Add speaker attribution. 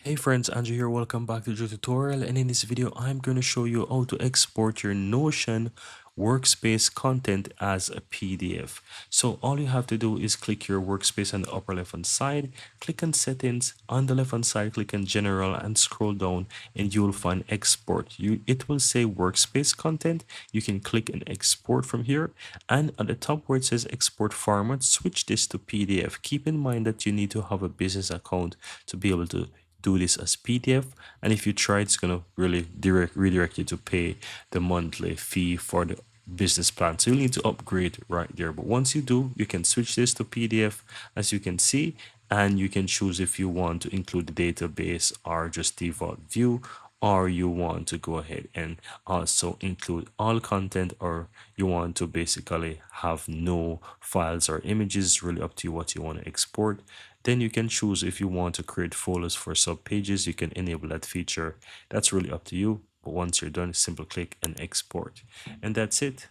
Speaker 1: Hey friends, Andrew here. Welcome back to the tutorial. And in this video, I'm going to show you how to export your Notion workspace content as a PDF. So all you have to do is click your workspace on the upper left hand side, click on settings. On the left hand side, click on general and scroll down and you will find export. It will say workspace content. You can click and export from here. And at the top where it says export format, switch this to PDF. Keep in mind that you need to have a business account to be able to do this as PDF. And if you try, it's gonna really redirect you to pay the monthly fee for the business plan. So you'll need to upgrade right there. But once you do, you can switch this to PDF as you can see, and you can choose if you want to include the database or just default view, or you want to go ahead and also include all content, or you want to basically have no files or images. Really up to you what you want to export. Then you can choose if you want to create folders for sub pages. You can enable that feature. That's really up to you. But once you're done, simple click and export. And that's it.